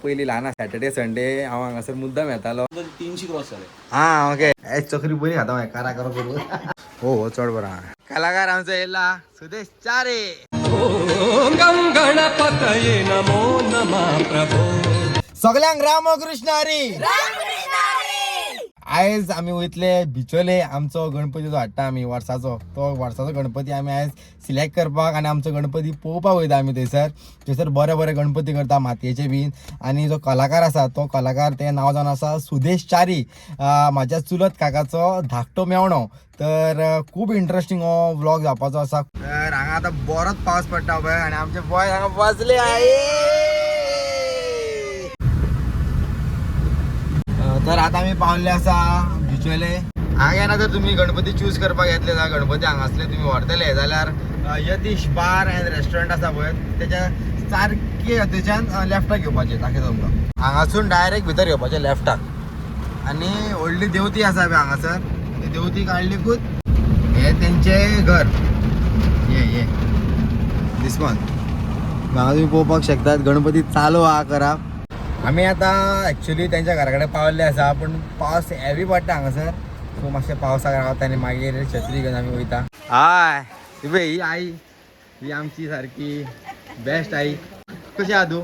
पहिली ल्हान Saturday Sunday हांव हांगासर मुद्दाम येतालो 300 क्रॉस जाले. हा ओके चकरी बरी खाता हांव कारा करो करू हो हो चड बरा कलाकार आमचो येयला सुदेश चारे गं गणपतये नमो नमः प्रभो. सगळ्यांक रामकृष्ण हरी. आयज आमी वयतले बिचोले आमचो गणपती जो हाडटा आमी वर्साचो गणपती आमी आयज सिलेक्ट करपाक आनी आमचो गणपती पळोवपाक वयता आमी थंयसर बरे बरे गणपती करता मातयेचे बीन. आनी जो कलाकार आसा तो कलाकार तें नांव जावन आसा सुदेश चारी. म्हाज्या चुलत काकाचो धाकटो मेवणो. तर खूब इंट्रस्टींग हो व्लॉग जावपाचो आसा. तर हांगा आतां बरोच पावस पडटा पळय आनी आमचे बॉय हांगा बसले तर आता आम्ही पावले आसा बिचोले. हांगा येना जर तुम्ही गणपती चूज करपाक येतले जाल्यार गणपती हांगा असले तुम्ही व्हरतले जाल्यार यतीश बार एंड रेस्टॉरंट आसा पळय तेच्या सारके थंयच्यान लेफ्टाक येवपाचें दाखयता तुमकां. हांगासून डायरेक्ट भितर येवपाचें लेफ्टाक. आनी व्हडली देवती आसा पळय हांगासर ती देवती काडलीकूच हे तेंचे घर ये दिस वन हांगा तुम्ही पळोवपाक शकतात गणपती चालू आहा करप. आम्ही आता ॲक्च्युली त्यांच्या घराकडे पावल्ले आसा पण पावस हेवी पडटा हांगासर सो मातशें पावसाक रावता आनी मागीर छत्री घेवन आमी वयता. हाय ही आई ही आमची सारकी बेस्ट आई. कशी आहा तूं?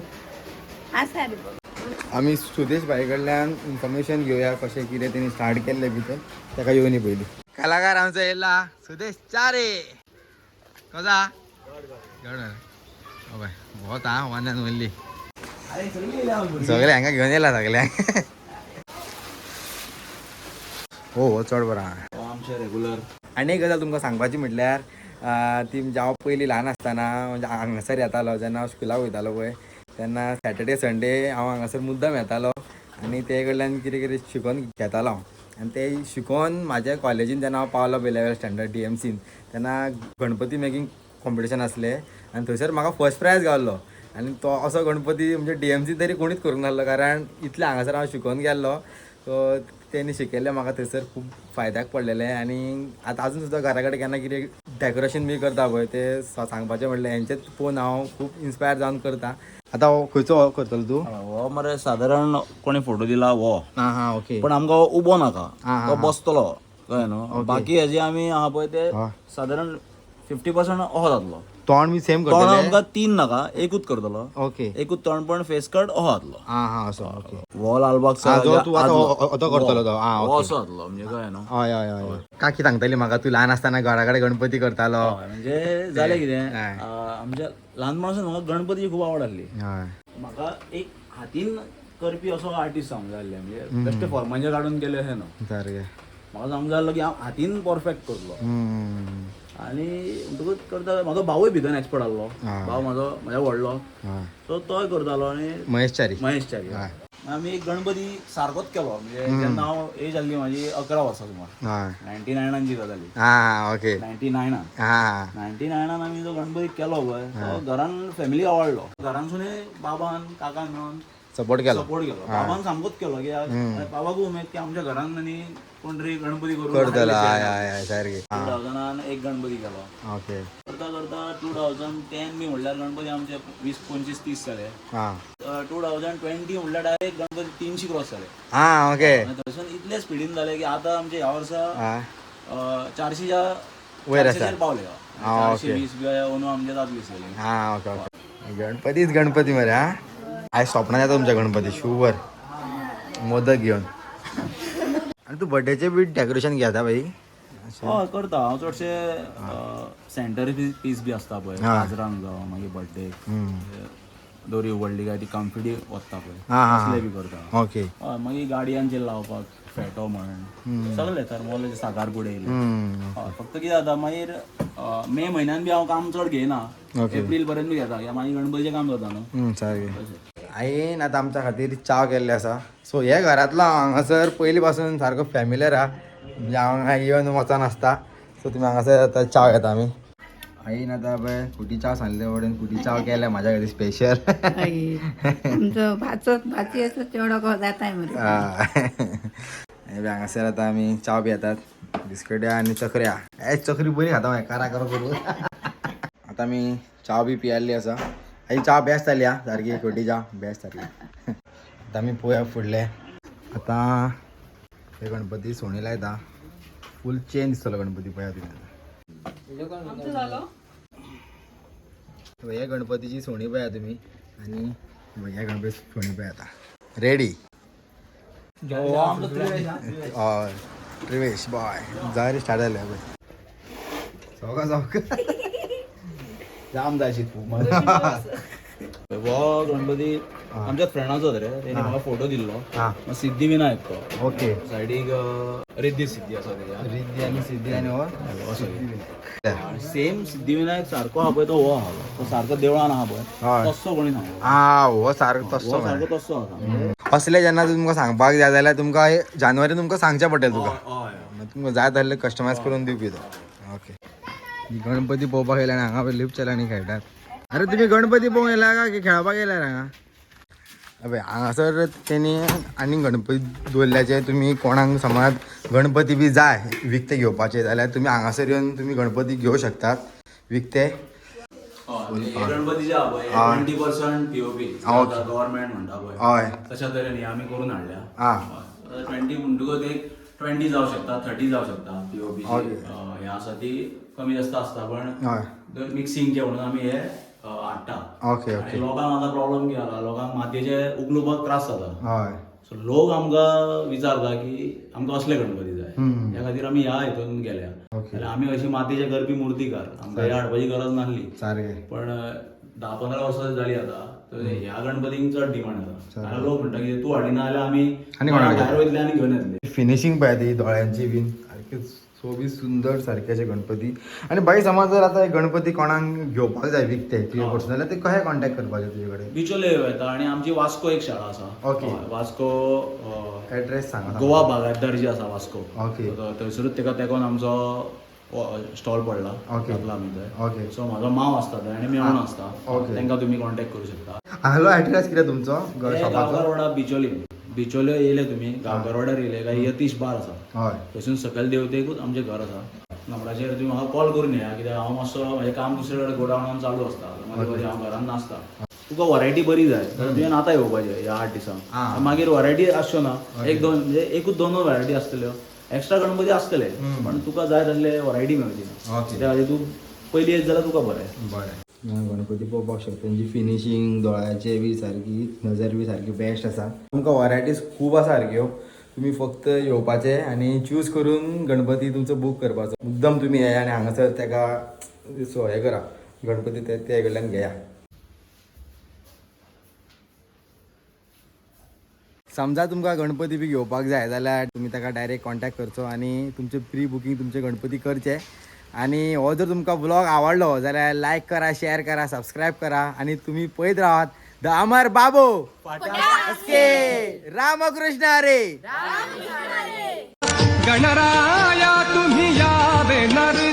आमी सुदेश भाई कडल्यान इन्फॉर्मेशन घेवया कशें कितें तेणी स्टार्ट केल्लें भितर ताका येवनी पयली. कलाकार आमचो येयला सुदेश चारे. कसा हय बहुत हा वान्यान व्हरली सगळे हांगा घेवन येयला सगळ्यांक. हो हो चड बरा आमचे रेगुलर. आनी एक गजाल तुमकां सांगपाची म्हटल्यार ती म्हणजे हांव पयलीं ल्हान आसतना म्हणजे हांगासर येतालो जेन्ना हांव स्कुलाक वयतालो पळय तेन्ना सॅटर्डे संडे हांव हांगासर मुद्दाम येतालो आनी ते कडल्यान कितें कितें शिकोवन घेतालो हांव. आनी ते शिकोवन म्हाज्या कॉलेजीन जेन्ना हांव पावलो 11th स्टँडर्ड DMCन तेन्ना गणपती मेकींग कॉम्पिटिशन आसलें आनी थंयसर म्हाका फर्स्ट प्रायज गावल्लो. आनी तो असो गणपती म्हणजे DMC तरी कोणीच करूंक नासलो कारण इतले हांगासर हांव शिकोवन गेल्लो. सो तेणी शिकयल्लें म्हाका थंयसर खूब फायद्याक पडलेलें. आनी आतां आजून सुद्दां घरा कडेन केन्ना कितें डेकोरेशन बी करता पळय ते सांगपाचें म्हणल्यार हेंचेच पळोवन हांव खूब इन्स्पायर जावन करता. आतां हो खंयचो करतलो तूं? हो मरे सादारण कोणी फोटो दिला हो. हां ओके. पण आमकां उबो नाका तो बसतलो कळ्ळें न्हू. ओके. बाकी हेजे आमी आहा पळय ते सादारण 50% अहो जातलो. तोंड बी सेम तोंड करतले? आमकां 3 नाका एकूच करतलो. ओके. एकूच तोंड पण फेस कट अहो जातलो. हां असो ओके. हो लालबाग तूं आतां तो करतलो तो आं हो ओके. असो जातलो म्हणजे कळ्ळें न्हू. हय हय हय काकी सांगताली म्हाका तूं ल्हान आसतना घरा कडेन गणपती करतालो. म्हणजे जालें कितें हय. आमच्या ल्हानपणासून म्हाका गणपतीची खूब आवड आसली. हय म्हाका एक हातीन करपी असो आर्टिस्ट जावंक जाय आसलें म्हणजे बेश्टे फॉर्मांचे काडून केले अशें न्हू. सारकें. म्हाका जावंक जाय आसलो की हांव हातीन परफेक्ट करतलो. आनी म्हणटकूच करता म्हाजो भावूय भितर एक्सपर्ट आसलो. भाव म्हाज्या व्हडलो सो तोय करतालो आनी महेश चारी. आमी एक गणपती सारकोच केलो म्हणजे जेन्ना हांव एज आसली म्हाजी 11 वर्सां सुमार 99 जी गजाली. हां ओके. 99 99 आमी जो गणपती केलो पळय तो घरान फॅमिली आवडलो. घरानसूनय बाबान काकान मेळून सपोर्ट केलो. बाबान सामकोच केलो कित्याक बाबाकूय उमेद की आमच्या घरान आनी कोण तरी गणपती करून करतलो. हय सारकें. 2000 एक गणपती केलो. ओके. करता करता 2010 बी म्हणल्यार गणपती आमचे 20, 25, 30 जाले. 2020 म्हणल्यार डायरेक्ट गणपती 300 क्रॉस जाले. हां ओके. थंयसून इतले स्पिडीन जाले की आतां आमचे ह्या वर्सा 400च्या वयर आसा. पावले. हां ओके. 420 बी अंदू आमचे जातली सगळी. हां ओके ओके. गणपतीच गणपती मरे. हां आयज स्वप्नान येता तुमच्या गणपती शुवर मोदक घेवन. आनी तूं बर्थडेचे बी डेकोरेशन घेता भाई? हय करता हांव चडशे सेंटर पीस बी आसता पळय काजरांक जावं मागीर बर्थडेक दोरी उगडली काय ती कम्फिटी वता पळय तसले बी करता. ओके. हय मागीर गाडयांचेर लावपाक फेटो म्हण सगळे थर्मोल साकारपुडे येयले. हय फक्त कितें जाता मागीर मे म्हयन्यान बी हांव काम चड घेयना. एप्रील पर्यंत बी घेता कित्याक मागीर गणपतीचें काम जाता न्हू. सारकें. आईन आतां आमच्या खातीर चाव केल्ले आसा. सो हे घरांतलो हांगासर पयलीं पासून सारको फॅमिलियर आहा म्हणजे हांव हांगा येवन वचन आसता. सो तुमी हांगासर आतां चाव घेता आमी. आईन आतां पळय खुटी चाव सांगले कडेन खुटी चाव केल्या म्हाज्या खातीर स्पेशल. तुमचो भाची असो चेडो जाताय मरे. हांगासर आतां आमी चाव बी येतात बिस्किट्या आनी चकऱ्या. चकरी बरी खाता हांव कारा करो करू. आतां आमी चाव बी पियाल्ली आसा. आई चाव बेस्ट जाली हा सारकी खोटी चाव बेस्ट जाली. आता आम्ही पोया फुडले. आता हे गणपती सोनीला येता फुल चेंज दिसतलो गणपती पोया तुम्ही. हे गणपतीची सोनी पळया तुम्ही आणि या गणपती सोनी पळया आता रेडी. त्रिवेश बाय जाय स्टार्ट झाले चौका चौका जाम जायची तू हो गणपती आमच्या फ्रेंडाचो रे तेणे म्हाका फोटो दिल्लो. हा सिद्धिविनायक तो ओके. सायडीक रिद्धी सिद्धी आसा तेच्या रिद्धी आणि सिद्धी आणि हो सेम सिद्धिविनायक सारको आहा पळय तो हो आहा तो सारको देवळान आहा हय. पळय तस्सो कोणी सांगलो हा हो सारको तसो सारको तस्सो आसा. असले जेन्ना तुमकां सांगपाक जाय जाल्यार तुमकां हे जानेवारी तुमकां सांगचें पडटलें तुका. हय मागीर तुमकां जाय तसले कस्टमायज करून दिवपी तो. ओके. गणपती पळोवपाक येयला आनी हांगा लिफ्ट चलांनी खेळटात. अरे तुम्ही गणपती पळोवंक येयला काय की खेळपाक येयल्यार हांगा? अबे हांगासर तेणी आनी गणपती दवरल्याचे तुमी कोणाक समज गणपती बी जाय विकते घेवपाचे जाल्यार तुमी हांगासर येवन तुमी गणपती घेवं शकतात विकते. गणपतीचे आहा पळय 20% पीओपी गव्हर्नमेंट म्हणटा पळय हय तशा तरेन आमी करून हाडल्या. आं 20 म्हणटकूच एक 20 जावं शकता 30 जावं शकता पीओपी हे आसा ती कमी जास्त आसता पण हय मिक्सिंगचे म्हणून आमी हे हाडटा. Okay okay. आनी लोकांक आतां प्रॉब्लेम कितें जाला लोकांक मातयेचे उगलुपाक त्रास जाता. हय सो लोक आमकां विचारता की आमकां असले गणपती जाय त्या खातीर आमी ह्या हितून गेल्या. जाल्यार आमी अशी मातयेचे करपी मुर्तीकार आमकां हे हाडपाची गरज नासली सारकें. पण 10-15 वर्सां जाली आतां तर ह्या गणपतींक चड डिमांड आसा. जाल्यार लोक म्हणटा की तूं हाडिना जाल्यार आमी भायर वयतले आनी घेवन येतले. फिनिशिंग पळय ती दोळ्यांची बीन सारकी सोबी सुंदर सारकेचे गणपती. आणि बाई समज जर आता गणपती कोणाक घेवपाक जाय विकते तुजे कडसून जाल्यार ते कशें कॉन्टॅक्ट करपाचे तुजे कडेन? बिचोले येता आणि आमची वास्को एक शाळा आसा. ओके. वास्को एड्रेस सांगा. गोवा भागात जी आसा वास्को. ओके. थंयसरूच तेका तेकोन आमचो स्टॉल पडला. ओके. घातला आमी थंय. ओके. सो म्हाजो माव आसता थंय आनी मेवणो आसता. ओके. तांकां तुमी कॉन्टॅक्ट करूं शकता. हांगलो एड्रेस कितें तुमचो हे शॉपाचो? गांवकार रोडा बिचोले येयले तुमी गांवकार रोडार येयले काय यतीश बार आसा हय थंयसून सकयल देवतेकूच आमचें घर आसा. नंबराचेर तुमी म्हाका कॉल करून येया कित्याक हांव मातसो म्हाजें काम दुसरे कडेन गोडावनान चालू आसता मदीं मदीं हांव घरान नासता. तुका वरायटी बरी जाय जाल्यार तुवें आतां येवपाचें ह्या 8 दिसांक. मागीर वरायटी आसच्यो ना एक दोन म्हणजे एकूच दोन वरायटी आसतल्यो. एक्स्ट्रा गणपती आसतले पण तुका जाय तसले वरायटी मेळची ना. ओके. त्या खातीर तूं पयलीं येत जाल्यार तुका बरें. बरें. गणपती पळोवपाक शकता तेंची फिनिशींग दोळ्याचे बी सारकी नजर बी सारकी बेस्ट आसा. तुमकां वरायटीज खूब आसा सारक्यो. तुमी फक्त येवपाचे आनी चूज करून गणपती तुमचो बूक करपाचो. मुद्दम तुमी येया आनी हांगासर तेका हे करा गणपती ते कडल्यान घेया. समजा तुमकां गणपती बी घेवपाक जाय जाल्यार तुमी ताका डायरेक्ट कॉन्टॅक्ट करचो आनी तुमचें प्री बुकींग तुमचे गणपती करचे. आणि हो जर तुमकां ब्लॉग आवडलो जाल्यार लायक करा, शेअर करा, सबस्क्राईब करा आणि तुम्ही पळयत राहात द अमर बाबू रामकृष्ण हरे. गणराया तुम्ही यावे नर